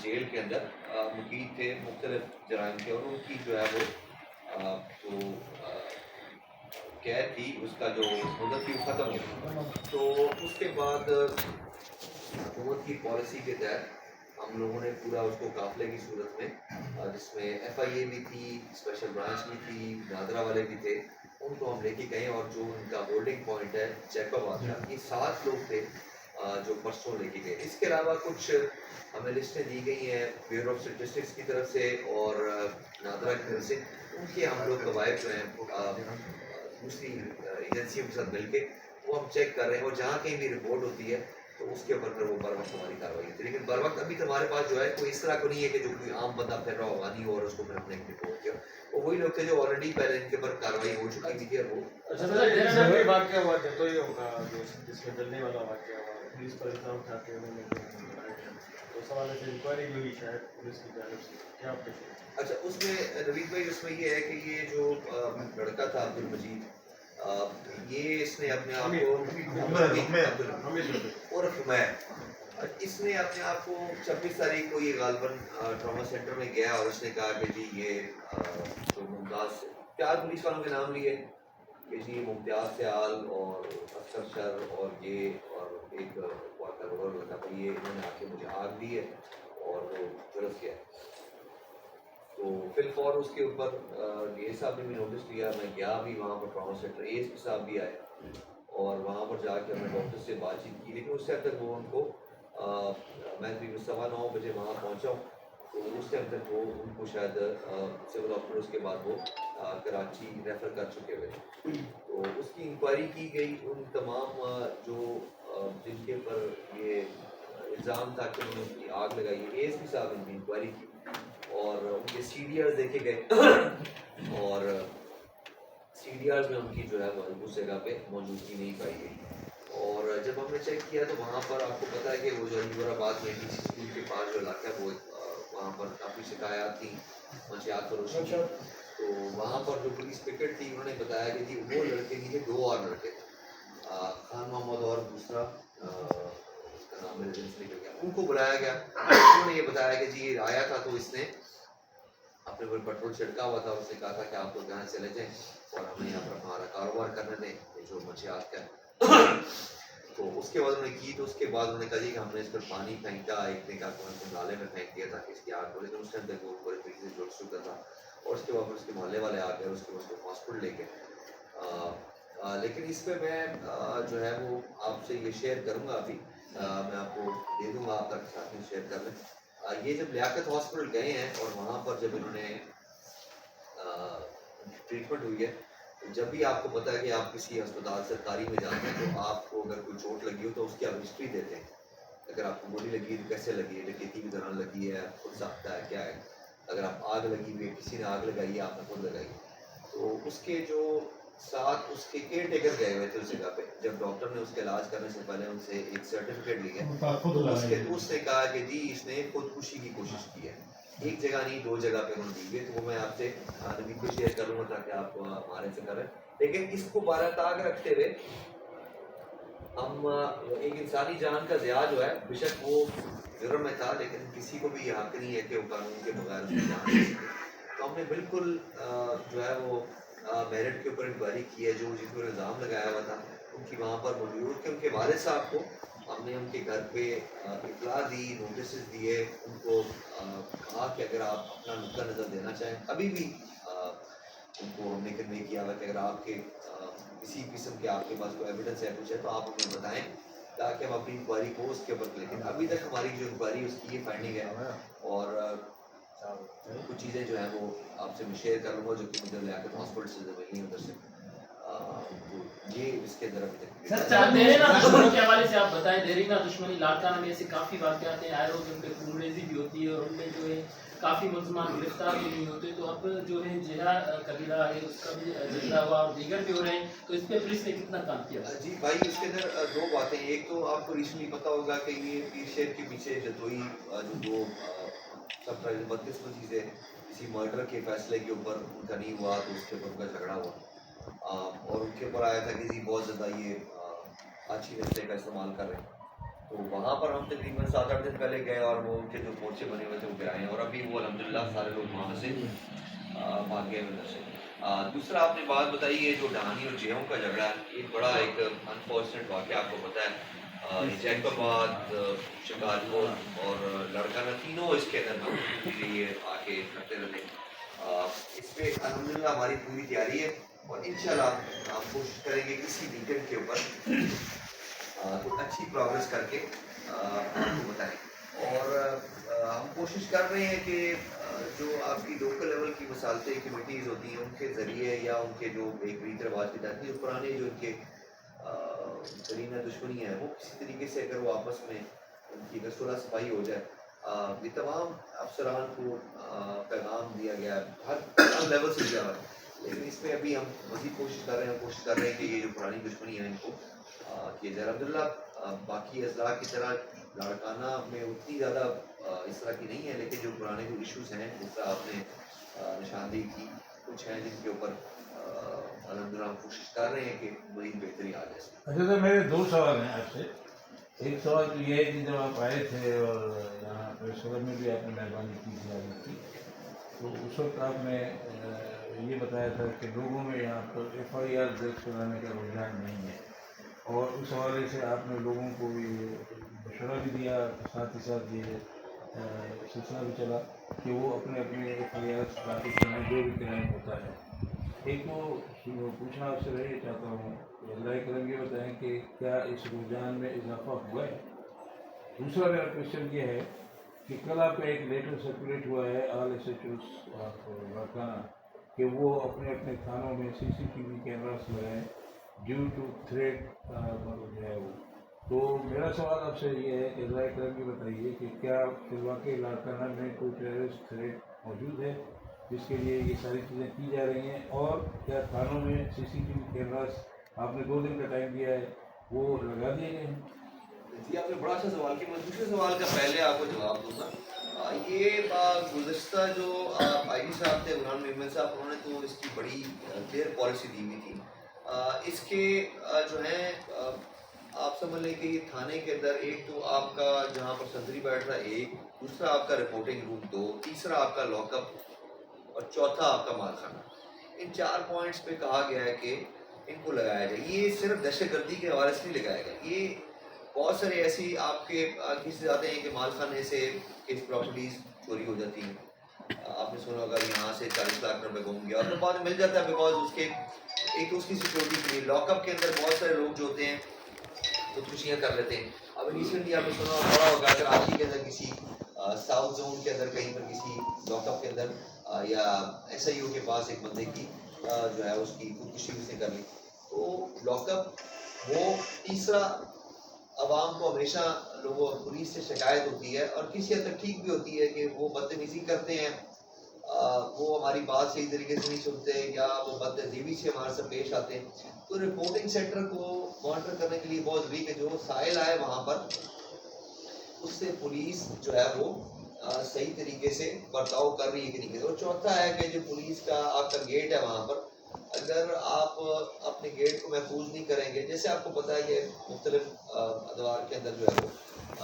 Jail کے اندر مقید تھے مختلف جرائم کے، اور ان کی جو ہے وہ جو قید تھی اس کا جو مدت تھی وہ ختم ہو گئی. تو اس کے بعد حکومت کی پالیسی کے تحت ہم لوگوں نے پورا اس کو قافلے کی صورت میں، جس میں ایف آئی اے بھی تھی، اسپیشل برانچ بھی تھی، نادرا والے بھی تھے، ان کو ہم لے کے گئے. اور جو ان کا ہولڈنگ پوائنٹ ہے چیک آباد کا، یہ 7 لوگ تھے جو پرسوں لے کے گئے. اس کے علاوہ کچھ ہمیں لسٹیں دی گئی ہیں بیورو آف اسٹیٹسٹکس کی طرف سے اور نادرا کی طرف سے. ان کے ہم لوگ قواعد جو ہیں دوسری ایجنسیوں کے ساتھ مل کے وہ ہم چیک کر رہے ہیں، اور جہاں کہیں بھی رپورٹ ہوتی ہے تو اس کے اوپر پھر وہ بر وقت ہماری کاروائی ہوتی ہے. لیکن بر وقت ابھی تو ہمارے پاس جو ہے کوئی اس طرح کو نہیں ہے کہ جو کوئی عام بندہ پھر رہا ہوگا نہیں ہو اور اس کو پھر ہم نے رپورٹ کیا. وہ وہی لوگ تھے جو آلریڈی پہلے ان کے اوپر کاروائی ہو چکی تھی. اور وہ واقعہ ہوا تو یہ ہوگا جس میں جلنے والا واقعہ ہوا، پولیس پر الزام اٹھاتے انہوں نے تو اس حوالے سے انکوائری بھی ہوئی شاید پولیس کی جانب سے، کیا آپ دیکھیں؟ اچھا، اس میں نوید بھائی اس میں یہ ہے کہ یہ جو لڑکا تھا عبد المجید، یہ اس نے اپنے آپ کو عرف حمیر، اس نے اپنے آپ کو 26 تاریخ کو یہ غالباً ٹراما سینٹر میں گیا اور اس نے کہا کہ جی یہ جو ممتاز 4 پولیس والوں کے نام لیے کہ جی ممتاز سیال اور اختر شر اور یہ اور ایک واقعہ لگا تھا، یہ انہوں نے آ کے مجھے آگ دی ہے اور وہ جرس کیا. تو فی الفور اس کے اوپر ڈی اے صاحب نے بھی نوٹس لیا. میں گیا بھی وہاں پر trauma center, A S P صاحب بھی آئے اور وہاں پر جا کے ہم نے ڈاکٹر سے بات چیت کی. لیکن اس ٹائم تک وہ ان کو میں تقریباً 9:15 بجے وہاں پہنچا ہوں، تو اس ٹائم تک وہ ان کو شاید سول ہاسپٹل اس کے بعد وہ کراچی ریفر کر چکے ہوئے. تو اس کی انکوائری کی گئی. ان تمام جو جن کے اوپر یہ الزام تھا کہ انہوں نے ان کی آگ لگائی ہے، اے ایس پی صاحب نے ان کی انکوائری کی اور ان کے سی ڈی آرز دیکھے گئے اور سی ڈی آرز میں ان کی جو ہے وہ اس جگہ پہ موجودگی نہیں پائی گئی. اور جب ہم نے چیک کیا تو وہاں پر آپ کو پتا ہے کہ وہ جو علی آباد میں ڈی سی اسکول کے پاس جو علاقہ ہے وہ وہاں پر کافی شکایات تھیں منشیات فروشی کی. تو وہاں پر جو پولیس پکٹ تھی انہوں نے بتایا کہ جی وہ لڑکے نہیں تھے، 2 اور لڑکے تھے، خان محمد اور دوسرا اس کا نام میرے دل سے نکل گیا. ان کو بلایا گیا، انہوں نے یہ بتایا کہ جی آیا تھا تو اس نے اپنے اوپر پیٹرول چھڑکا ہوا تھا. اس نے کہا تھا کہ آپ لوگ یہاں چلے جائیں اور ہمیں یہاں پر ہمارا کاروبار کرنے دیں یہ جو منشیات کا ہے. تو اس کے بعد انہوں نے کی، تو اس کے بعد انہوں نے کہا جی کہ ہم نے اس پر پانی پھینکا، ایک نے کہا کہ ہم نے نالے میں پھینک دیا تاکہ اس کی آگ ہو. لیکن اس ٹائم تک وہ بڑے طریقے سے جل چکا تھا اور اس کے بعد اس کے محلے والے آ گئے، اس کے بعد اس کو ہاسپٹل لے گئے. لیکن اس پہ میں جو ہے وہ آپ سے یہ شیئر کروں گا، ابھی میں آپ کو دے دوں گا، آپ تک ساتھ میں شیئر کر لیں. یہ جب لیاقت ہاسپٹل گئے ہیں اور وہاں پر جب انہوں نے ٹریٹمنٹ ہوئی ہے، جب بھی آپ کو پتا ہے کہ آپ کسی ہسپتال سرکاری میں جاتے ہیں تو آپ کو اگر کوئی چوٹ لگی ہو تو اس کی آپ ہسٹری دیتے ہیں. اگر آپ کو گولی لگی ہے تو کیسے لگی ہے، ڈکیتی کی دوران لگی ہے، خود ساختہ ہے، کیا ہے. اگر آپ آگ لگی ہوئی ہے، کسی نے آگ لگائی ہے، آپ نے خود لگائی. تو اس کے جو ساتھ اس کے کیئر ٹیکر گئے ہوئے تھے اس جگہ پہ، جب ڈاکٹر نے اس کا علاج کرنے سے پہلے ان سے ایک سرٹیفکیٹ لی ہے تو اس نے کہا کہ جی اس نے خودکشی کی کوشش کی ہے. ایک جگہ نہیں 2 جگہ پہ انہوں نے دی ہے. تو وہ میں آپ سے نوید کو شیئر کروں گا تاکہ آپ ہمارے سے کریں. لیکن اس کو بالاتاغ رکھتے ہوئے ہم ایک انسانی جان کا ضیاع جو ہے، بے شک وہ جرم میں تھا لیکن کسی کو بھی یہ حق نہیں ہے کہ وہ قانون کے بغیر اس کی جان لے سکے. تو ہم نے بالکل جو ہے وہ میرٹ کے اوپر انکوائری کی ہے. جو جن کو الزام لگایا ہوا تھا ان کی وہاں پر موجود کہ ان کے والد صاحب کو ہم نے ان کے گھر پہ اطلاع دی، نوٹسز دیے، ان کو کہا کہ اگر آپ اپنا نقطہ نظر دینا چاہیں ابھی بھی ان کو ہم نے کنوے کیا ہوا کہ اگر آپ کے کسی قسم کے آپ کے پاس کوئی ایویڈنس ہے کچھ ہے تو آپ ہمیں بتائیں تاکہ ہم اپنی انکوائری کو اس کے اوپر. لیکن ابھی تک ہماری جو انکوائری اس کی یہ فائنڈنگ ہے اور کچھ چیزیں جو ہیں وہ آپ سے میں شیئر کر لوں گا جو کہ مجھے لیاقت ہاسپٹل سے ملی ادھر سے. یہ اس کے اندر ابھی تک دیرینہ دشمنی کے حوالے سے آپ بتائیں. دیرینہ دشمنی لاڑکانہ میں ایسے کافی واقعات ہیں، آئے روز ان پہ خون ریزی بھی ہوتی ہے اور ان میں جو ہے کافی ملزمان گرفتار بھی نہیں ہوتے. تو اب جو ہے جہرا قبیلہ ہے اس کا بھی جھگڑا ہوا اور دیگر بھی ہو رہے ہیں، تو اس پہ پولیس نے کتنا کام کیا؟ جی بھائی اس کے اندر 2 باتیں. ایک تو آپ کو ریسنٹلی پتہ ہوگا کہ یہ پیر شیر کے پیچھے جتوئی جو 2 سب بدقسمتی سے کسی مرڈر کے فیصلے کے اوپر ان کا نہیں ہوا تو اس کے اوپر ان کا جھگڑا ہوا اور ان کے اوپر آیا تھا کہ جی بہت زیادہ یہ آچھی نسلیں کا استعمال کر رہے ہیں. تو وہاں پر ہم تقریباً 7-8 دن پہلے گئے اور وہ ان کے جو مورچے بنے ہوئے تھے وہ گرائے ہیں اور ابھی وہ الحمدللہ سارے لوگ وہاں سے بھاگ گئے ادھر سے. دوسرا آپ نے بات بتائی ہے جو ڈہانی اور جیہوں کا جھگڑا ہے، یہ بڑا ایک انفارچونیٹ واقعہ آپ کو پتہ ہے. جیکب آباد، شکارپور اور لڑکانہ تینوں اس کے اندر یہ آ کے کرتے رہے. اس پہ الحمدللہ ہماری پوری تیاری ہے اور انشاءاللہ ہم کوشش کریں گے اسی ویکینڈ کے اوپر کچھ اچھی پروگرس کر کے آپ کو بتائیں. اور ہم کوشش کر رہے ہیں کہ جو آپ کی لوکل لیول کی مسالتیں کمیٹیز ہوتی ہیں ان کے ذریعے یا ان کے جو ایک ریت رواج کی جاتی ہے پرانے جو ان کے ترینہ دشمنی ہے وہ کسی طریقے سے اگر وہ آپس میں ان کی اگر صلح صفائی ہو جائے. یہ تمام افسران کو پیغام دیا گیا ہے ہر لیول سے دیا ہوا ہے، لیکن اس میں ابھی ہم مزید کوشش کر رہے ہیں کہ یہ جو پرانی دشمنی ہے ان کو کیا جائے. الحمدللہ باقی اضلاع کی طرح لاڑکانہ میں اتنی زیادہ اس طرح کی نہیں ہے، لیکن جو پرانے جو ایشوز ہیں جس طرح آپ نے نشاندہی کی کچھ ہیں جن کے اوپر الحمدللہ ہم کوشش کر رہے ہیں کہ مزید بہتری آ جائے. اچھا سر، میرے 2 سوال ہیں آپ سے. ایک سوال تو یہ ہے کہ جب آپ آئے تھے اور یہاں پریس کلب میں بھی آپ نے مہربانی کی زیارت کی، تو اس وقت آپ نے یہ بتایا تھا کہ لوگوں میں یہاں پر FIR درج کرانے کا رجحان نہیں ہے، اور اس حوالے سے آپ نے لوگوں کو یہ مشورہ بھی دیا، ساتھ ہی ساتھ یہ سلسلہ بھی چلا کہ وہ اپنے اپنے FIR داخل کریں جو بھی کرائم ہوتا ہے. ایک تو پوچھنا آپ سے یہ چاہتا ہوں کہ اللہ کرم یہ بتائیں کہ کیا اس رجحان میں اضافہ ہوا ہے. دوسرا میرا کوشچن یہ ہے کہ کل آپ کا ایک لیٹر سرکولیٹ ہوا ہے آل SHOs آف لاڑکانہ کہ وہ اپنے اپنے تھانوں میں CCTV کیمراز لگائیں ڈیو ٹو تھریٹ مطلب جو ہے وہ. تو میرا سوال آپ سے یہ ہے کہ اللہ کرم یہ بتائیے کہ کیا فی الواقع لاڑکانہ میں کوئی ٹیررسٹ تھریٹ موجود ہے جس کے لیے یہ ساری چیزیں کی جا رہی ہیں، اور کیا تھانوں میں CCTV کیمراز آپ نے 2 دن کا ٹائم دیا ہے وہ لگا دیے گئے ہیں؟ جی آپ نے بڑا اچھا سوال کیا. میں دوسرے سوال کا پہلے آپ کو جواب دوں گا. یہ گزشتہ جو IG صاحب تھے عمران میمن صاحب، انہوں نے تو اس کی بڑی کلیئر پالیسی دی ہوئی تھی. اس کے جو ہیں آپ سمجھ لیں کہ یہ تھانے کے اندر ایک تو آپ کا جہاں پر سنتری بیٹھ رہا ہے، ایک دوسرا آپ کا رپورٹنگ روم 2، تیسرا آپ کا لاک اپ اور چوتھا آپ کا مال خانہ. ان 4 پوائنٹس پہ کہا گیا ہے کہ ان کو لگایا جائے. یہ صرف دہشت گردی کے حوالے سے نہیں لگایا گیا، یہ بہت سارے ایسی آپ کے کسی جاتے ہیں کہ مال خانے سے کس پراپرٹیز چوری ہو جاتی ہیں. آپ نے سنا اگر یہاں سے 40 لاکھ روپے گم گیا اور پھر بعد میں مل جاتا ہے بیکاز اس کے ایک تو اس کی سیکورٹی کے لیے لاک اپ کے اندر بہت سارے لوگ جو ہوتے ہیں خودکشیاں کر لیتے ہیں. اب ریسنٹلی آپ نے سنا بڑا ہوگا اگر کراچی کے اندر کسی ساؤتھ زون کے اندر کہیں پر کسی لاک اپ کے اندر یا SIO کے پاس ایک بندے کی جو ہے اس کی خودکشی اس نے کر لی. تو لاک اپ وہ تیسرا عوام کو ہمیشہ لوگوں پولیس سے شکایت ہوتی ہے اور کسی حد تک ٹھیک بھی ہوتی ہے کہ وہ بدتمیزی کرتے ہیں، وہ ہماری بات صحیح طریقے سے نہیں سنتے یا وہ بد تہذیبی سے ہمارے سے پیش آتے ہیں. تو رپورٹنگ سینٹر کو مانیٹر کرنے کے لیے بہت ضروری ہے کہ جو سائل آئے وہاں پر اس سے پولیس جو ہے وہ صحیح طریقے سے برتاؤ کر رہی ہے کہ نہیں. اور چوتھا ہے کہ جو پولیس کا آپ کا گیٹ ہے وہاں پر اگر آپ اپنے گیٹ کو محفوظ نہیں کریں گے، جیسے آپ کو پتہ ہے یہ مختلف ادوار کے اندر جو ہے وہ